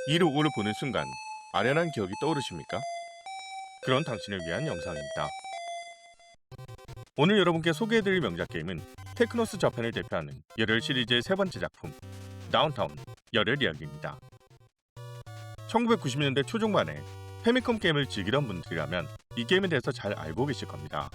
이 로고를 보는 순간 아련한 기억이 떠오르십니까? 그런 당신을 위한 영상입니다. 오늘 여러분께 소개해드릴 명작 게임은 테크노스 저펜을 대표하는 열혈 시리즈의 세 번째 작품 다운타운 열혈 이야기입니다. 1990년대 초중반에 패미컴 게임을 즐기던 분들이라면 이 게임에 대해서 잘 알고 계실 겁니다.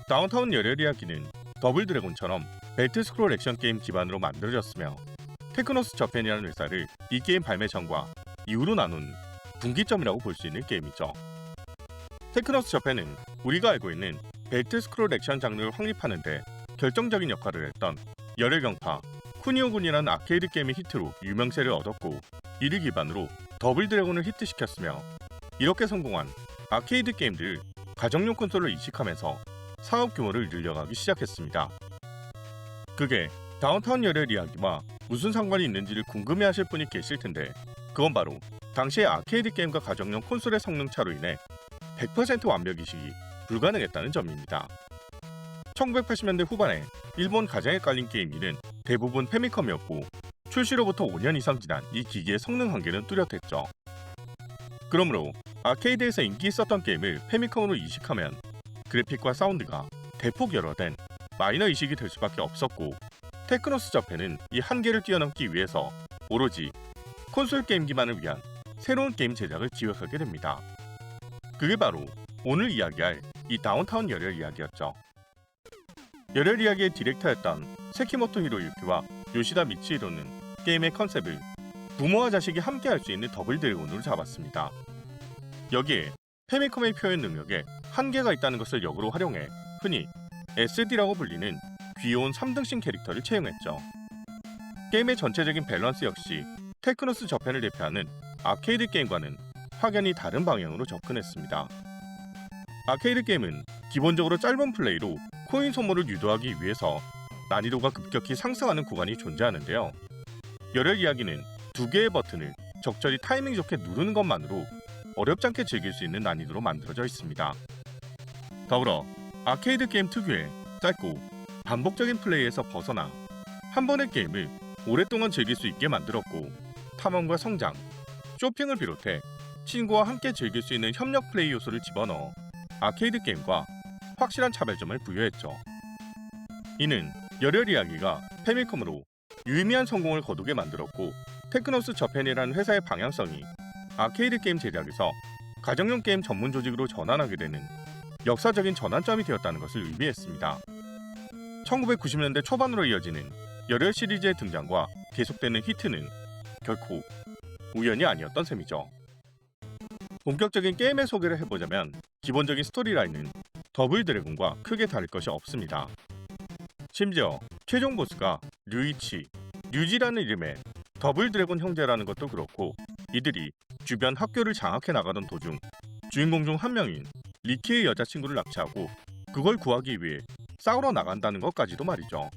다운타운 열혈 이야기는 더블 드래곤처럼 벨트 스크롤 액션 게임 기반으로 만들어졌으며 테크노스 저펜이라는 회사를 이 게임 발매 전과 이후로 나눈 분기점이라고 볼 수 있는 게임이죠. 테크노스 저펜은 우리가 알고 있는 벨트 스크롤 액션 장르를 확립하는데 결정적인 역할을 했던 열혈 경파 쿠니오 군이라는 아케이드 게임의 히트로 유명세를 얻었고, 이를 기반으로 더블 드래곤을 히트시켰으며, 이렇게 성공한 아케이드 게임들을 가정용 콘솔로 이식하면서 사업 규모를 늘려가기 시작했습니다. 그게 다운타운 열혈 이야기와 무슨 상관이 있는지를 궁금해하실 분이 계실 텐데, 그건 바로 당시의 아케이드 게임과 가정용 콘솔의 성능 차로 인해 100% 완벽 이식이 불가능했다는 점입니다. 1980년대 후반에 일본 가장에 깔린 게임기는 대부분 패미컴이었고, 출시로부터 5년 이상 지난 이 기기의 성능 한계는 뚜렷했죠. 그러므로 아케이드에서 인기 있었던 게임을 패미컴으로 이식하면 그래픽과 사운드가 대폭 열화된 마이너 이식이 될 수밖에 없었고, 테크노스 저펜은 이 한계를 뛰어넘기 위해서 오로지 콘솔 게임 기반을 위한 새로운 게임 제작을 기획하게 됩니다. 그게 바로 오늘 이야기할 이 다운타운 열혈 이야기였죠. 열혈 이야기의 디렉터였던 세키모토 히로유키와 요시다 미치히로는 게임의 컨셉을 부모와 자식이 함께 할 수 있는 더블 드래곤으로 잡았습니다. 여기에 패미컴의 표현 능력에 한계가 있다는 것을 역으로 활용해 흔히 SD라고 불리는 귀여운 3등신 캐릭터를 채용했죠. 게임의 전체적인 밸런스 역시 테크노스 저펜을 대표하는 아케이드 게임과는 확연히 다른 방향으로 접근했습니다. 아케이드 게임은 기본적으로 짧은 플레이로 코인 소모를 유도하기 위해서 난이도가 급격히 상승하는 구간이 존재하는데요. 열혈 이야기는 두 개의 버튼을 적절히 타이밍 좋게 누르는 것만으로 어렵지 않게 즐길 수 있는 난이도로 만들어져 있습니다. 더불어 아케이드 게임 특유의 짧고 반복적인 플레이에서 벗어나 한 번의 게임을 오랫동안 즐길 수 있게 만들었고, 탐험과 성장, 쇼핑을 비롯해 친구와 함께 즐길 수 있는 협력 플레이 요소를 집어넣어 아케이드 게임과 확실한 차별점을 부여했죠. 이는 열혈 이야기가 패미컴으로 유의미한 성공을 거두게 만들었고, 테크노스 저펜이라는 회사의 방향성이 아케이드 게임 제작에서 가정용 게임 전문 조직으로 전환하게 되는 역사적인 전환점이 되었다는 것을 의미했습니다. 1990년대 초반으로 이어지는 열혈 시리즈의 등장과 계속되는 히트는 결코 우연이 아니었던 셈이죠. 본격적인 게임의 소개를 해보자면 기본적인 스토리라인은 더블 드래곤과 크게 다를 것이 없습니다. 심지어 최종 보스가 류지라는 이름의 더블 드래곤 형제라는 것도 그렇고, 이들이 주변 학교를 장악해 나가던 도중 주인공 중 한 명인 리키의 여자친구를 납치하고 그걸 구하기 위해 싸우러 나간다는 것까지도 말이죠.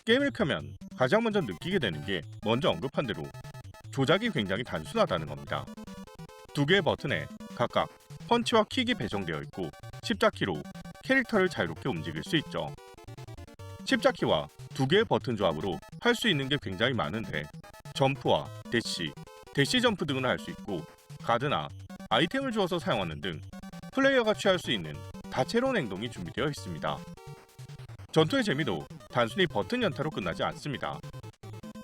게임을 켜면 가장 먼저 느끼게 되는 게 먼저 언급한 대로 조작이 굉장히 단순하다는 겁니다. 두 개의 버튼에 각각 펀치와 킥이 배정되어 있고, 십자키로 캐릭터를 자유롭게 움직일 수 있죠. 십자키와 두 개의 버튼 조합으로 할 수 있는 게 굉장히 많은데, 점프와 대시 점프 등을 할 수 있고, 가드나 아이템을 주어서 사용하는 등 플레이어가 취할 수 있는 다채로운 행동이 준비되어 있습니다. 전투의 재미도 단순히 버튼 연타로 끝나지 않습니다.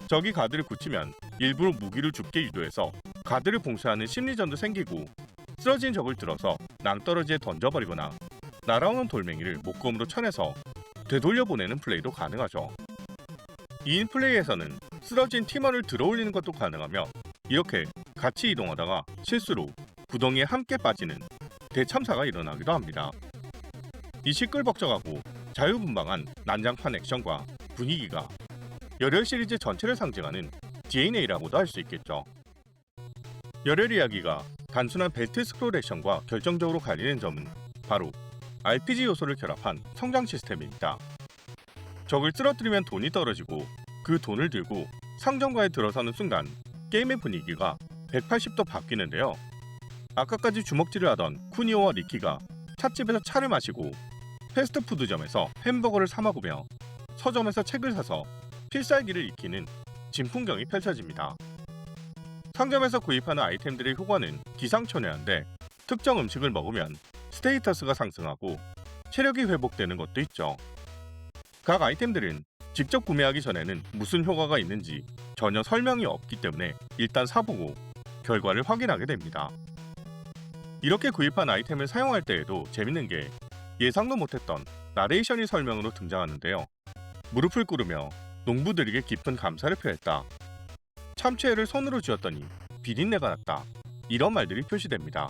적이 가드를 굳히면 일부러 무기를 줍게 유도해서 가드를 봉쇄하는 심리전도 생기고, 쓰러진 적을 들어서 낭떠러지에 던져버리거나 날아오는 돌멩이를 목검으로 쳐내서 되돌려 보내는 플레이도 가능하죠. 2인 플레이에서는 쓰러진 팀원을 들어올리는 것도 가능하며, 이렇게 같이 이동하다가 실수로 구덩이에 함께 빠지는 대참사가 일어나기도 합니다. 이 시끌벅적하고 자유분방한 난장판 액션과 분위기가 열혈 시리즈 전체를 상징하는 DNA라고도 할 수 있겠죠. 열혈 이야기가 단순한 벨트 스크롤 액션과 결정적으로 갈리는 점은 바로 RPG 요소를 결합한 성장 시스템입니다. 적을 쓰러뜨리면 돈이 떨어지고, 그 돈을 들고 상점가에 들어서는 순간 게임의 분위기가 180도 바뀌는데요. 아까까지 주먹질을 하던 쿠니오와 리키가 찻집에서 차를 마시고, 패스트푸드점에서 햄버거를 사 먹으며, 서점에서 책을 사서 필살기를 익히는 진풍경이 펼쳐집니다. 상점에서 구입하는 아이템들의 효과는 기상천외한데 특정 음식을 먹으면 스테이터스가 상승하고 체력이 회복되는 것도 있죠. 각 아이템들은 직접 구매하기 전에는 무슨 효과가 있는지 전혀 설명이 없기 때문에 일단 사보고 결과를 확인하게 됩니다. 이렇게 구입한 아이템을 사용할 때에도 재밌는 게 예상도 못했던 나레이션이 설명으로 등장하는데요. 무릎을 꿇으며 농부들에게 깊은 감사를 표했다. 참치회를 손으로 쥐었더니 비린내가 났다. 이런 말들이 표시됩니다.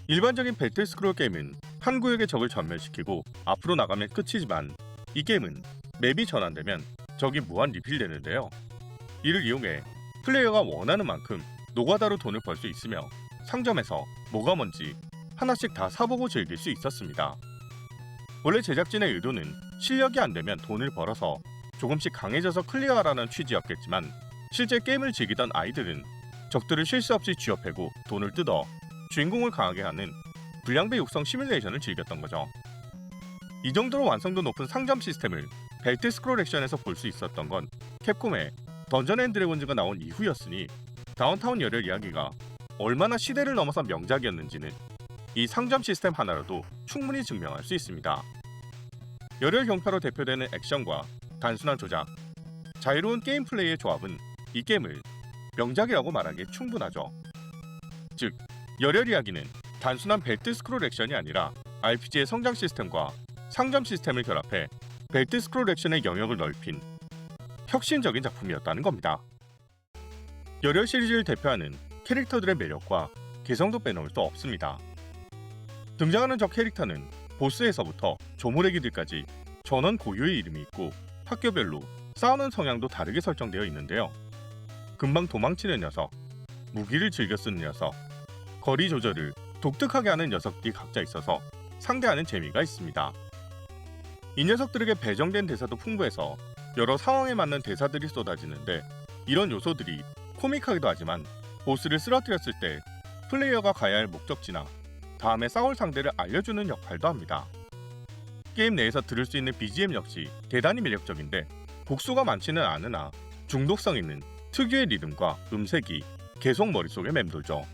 일반적인 배틀스크롤 게임은 한 구역의 적을 전멸시키고 앞으로 나가면 끝이지만 이 게임은 맵이 전환되면 적이 무한 리필되는데요. 이를 이용해 플레이어가 원하는 만큼 노가다로 돈을 벌 수 있으며 상점에서 뭐가 뭔지 하나씩 다 사보고 즐길 수 있었습니다. 원래 제작진의 의도는 실력이 안 되면 돈을 벌어서 조금씩 강해져서 클리어하라는 취지였겠지만 실제 게임을 즐기던 아이들은 적들을 쉴 새 없이 쥐어패고 돈을 뜯어 주인공을 강하게 하는 불량배 육성 시뮬레이션을 즐겼던 거죠. 이 정도로 완성도 높은 상점 시스템을 벨트 스크롤 액션에서 볼 수 있었던 건 캡콤의 던전 앤 드래곤즈가 나온 이후였으니 다운타운 열혈 이야기가 얼마나 시대를 넘어선 명작이었는지는 이 상점 시스템 하나로도 충분히 증명할 수 있습니다. 열혈 경파로 대표되는 액션과 단순한 조작, 자유로운 게임 플레이의 조합은 이 게임을 명작이라고 말하기에 충분하죠. 즉, 열혈 이야기는 단순한 벨트 스크롤 액션이 아니라 RPG의 성장 시스템과 상점 시스템을 결합해 벨트 스크롤 액션의 영역을 넓힌 혁신적인 작품이었다는 겁니다. 열혈 시리즈를 대표하는 캐릭터들의 매력과 개성도 빼놓을 수 없습니다. 등장하는 적 캐릭터는 보스에서부터 조무래기들까지 전원 고유의 이름이 있고 학교별로 싸우는 성향도 다르게 설정되어 있는데요. 금방 도망치는 녀석, 무기를 즐겨 쓰는 녀석, 거리 조절을 독특하게 하는 녀석들이 각자 있어서 상대하는 재미가 있습니다. 이 녀석들에게 배정된 대사도 풍부해서 여러 상황에 맞는 대사들이 쏟아지는데 이런 요소들이 코믹하기도 하지만 보스를 쓰러뜨렸을 때 플레이어가 가야 할 목적지나 다음에 싸울 상대를 알려주는 역할도 합니다. 게임 내에서 들을 수 있는 BGM 역시 대단히 매력적인데 곡수가 많지는 않으나 중독성 있는 특유의 리듬과 음색이 계속 머릿속에 맴돌죠.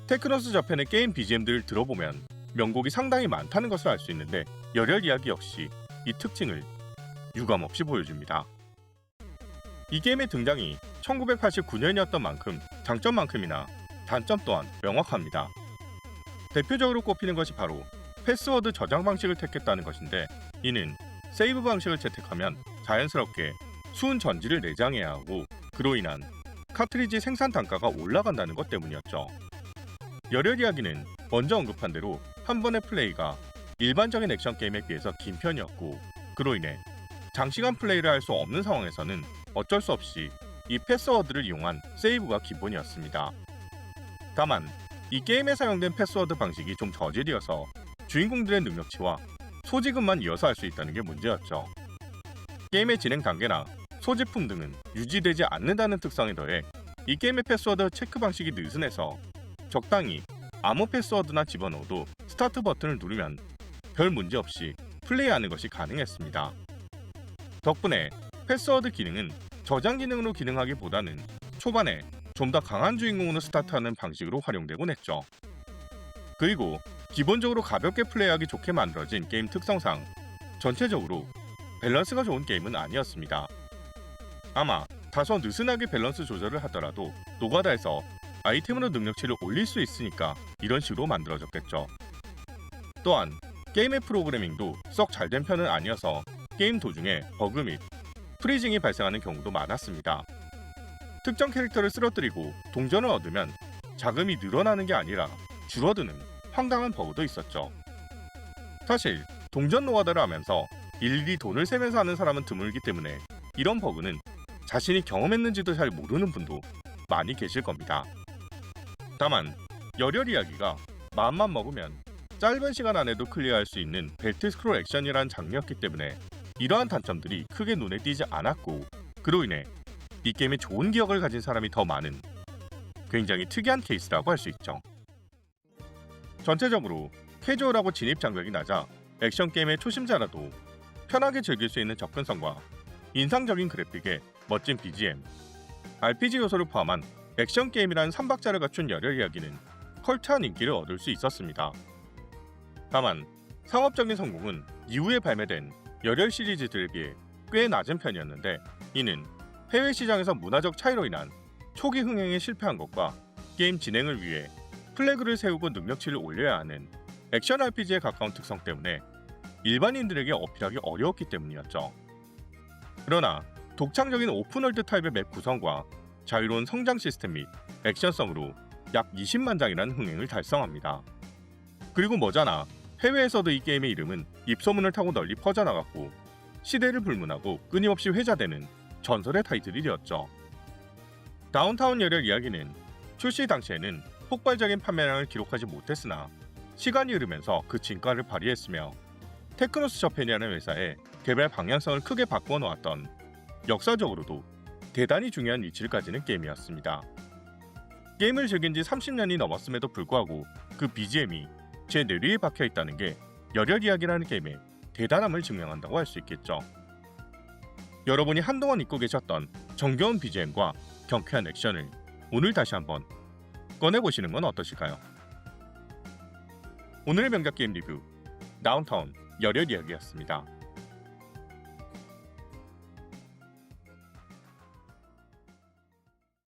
테크노스 저편의 게임 BGM들을 들어보면 명곡이 상당히 많다는 것을 알 수 있는데 열혈 이야기 역시 이 특징을 유감없이 보여줍니다. 이 게임의 등장이 1989년이었던 만큼 장점만큼이나 단점 또한 명확합니다. 대표적으로 꼽히는 것이 바로 패스워드 저장 방식을 택했다는 것인데 이는 세이브 방식을 채택하면 자연스럽게 수은 전지를 내장해야 하고 그로 인한 카트리지 생산 단가가 올라간다는 것 때문이었죠. 열혈 이야기는 먼저 언급한 대로 한 번의 플레이가 일반적인 액션 게임에 비해서 긴 편이었고 그로 인해 장시간 플레이를 할 수 없는 상황에서는 어쩔 수 없이 이 패스워드를 이용한 세이브가 기본이었습니다. 다만 이 게임에 사용된 패스워드 방식이 좀 저질이어서 주인공들의 능력치와 소지급만 이어서 할 수 있다는 게 문제였죠. 게임의 진행 단계나 소지품 등은 유지되지 않는다는 특성에 더해 이 게임의 패스워드 체크 방식이 느슨해서 적당히 아무 패스워드나 집어넣어도 스타트 버튼을 누르면 별 문제 없이 플레이하는 것이 가능했습니다. 덕분에 패스워드 기능은 저장 기능으로 기능하기보다는 초반에 좀 더 강한 주인공으로 스타트하는 방식으로 활용되곤 했죠. 그리고 기본적으로 가볍게 플레이하기 좋게 만들어진 게임 특성상 전체적으로 밸런스가 좋은 게임은 아니었습니다. 아마 다소 느슨하게 밸런스 조절을 하더라도 노가다에서 아이템으로 능력치를 올릴 수 있으니까 이런 식으로 만들어졌겠죠. 또한 게임의 프로그래밍도 썩 잘된 편은 아니어서 게임 도중에 버그 및 프리징이 발생하는 경우도 많았습니다. 특정 캐릭터를 쓰러뜨리고 동전을 얻으면 자금이 늘어나는 게 아니라 줄어드는 황당한 버그도 있었죠. 사실 동전 노가다를 하면서 일일이 돈을 세면서 하는 사람은 드물기 때문에 이런 버그는 자신이 경험했는지도 잘 모르는 분도 많이 계실 겁니다. 다만 열혈 이야기가 마음만 먹으면 짧은 시간 안에도 클리어할 수 있는 벨트 스크롤 액션이라는 장르였기 때문에 이러한 단점들이 크게 눈에 띄지 않았고 그로 인해 이 게임에 좋은 기억을 가진 사람이 더 많은 굉장히 특이한 케이스라고 할 수 있죠. 전체적으로 캐주얼하고 진입 장벽이 낮아 액션 게임의 초심자라도 편하게 즐길 수 있는 접근성과 인상적인 그래픽에 멋진 BGM, RPG 요소를 포함한 액션 게임이라는 삼박자를 갖춘 열혈 이야기는 컬트한 인기를 얻을 수 있었습니다. 다만 상업적인 성공은 이후에 발매된 열혈 시리즈들에 비해 꽤 낮은 편이었는데, 이는 해외 시장에서 문화적 차이로 인한 초기 흥행에 실패한 것과 게임 진행을 위해 플래그를 세우고 능력치를 올려야 하는 액션 RPG에 가까운 특성 때문에 일반인들에게 어필하기 어려웠기 때문이었죠. 그러나 독창적인 오픈월드 타입의 맵 구성과 자유로운 성장 시스템 및 액션성으로 약 20만 장이라는 흥행을 달성합니다. 그리고 머자나 해외에서도 이 게임의 이름은 입소문을 타고 널리 퍼져나갔고 시대를 불문하고 끊임없이 회자되는 전설의 타이틀이 되었죠. 다운타운 열혈 이야기는 출시 당시에는 폭발적인 판매량을 기록하지 못했으나 시간이 흐르면서 그 진가를 발휘했으며 테크노스 저펜이라는 회사의 개발 방향성을 크게 바꾸어 놓았던 역사적으로도 대단히 중요한 위치를 가지는 게임이었습니다. 게임을 즐긴 지 30년이 넘었음에도 불구하고 그 BGM이 제 뇌리에 박혀 있다는 게 열혈 이야기라는 게임의 대단함을 증명한다고 할 수 있겠죠. 여러분이 한동안 잊고 계셨던 정겨운 BGM과 경쾌한 액션을 오늘 다시 한번 꺼내보시는 건 어떠실까요? 오늘의 명작 게임 리뷰 다운타운 열혈 이야기였습니다.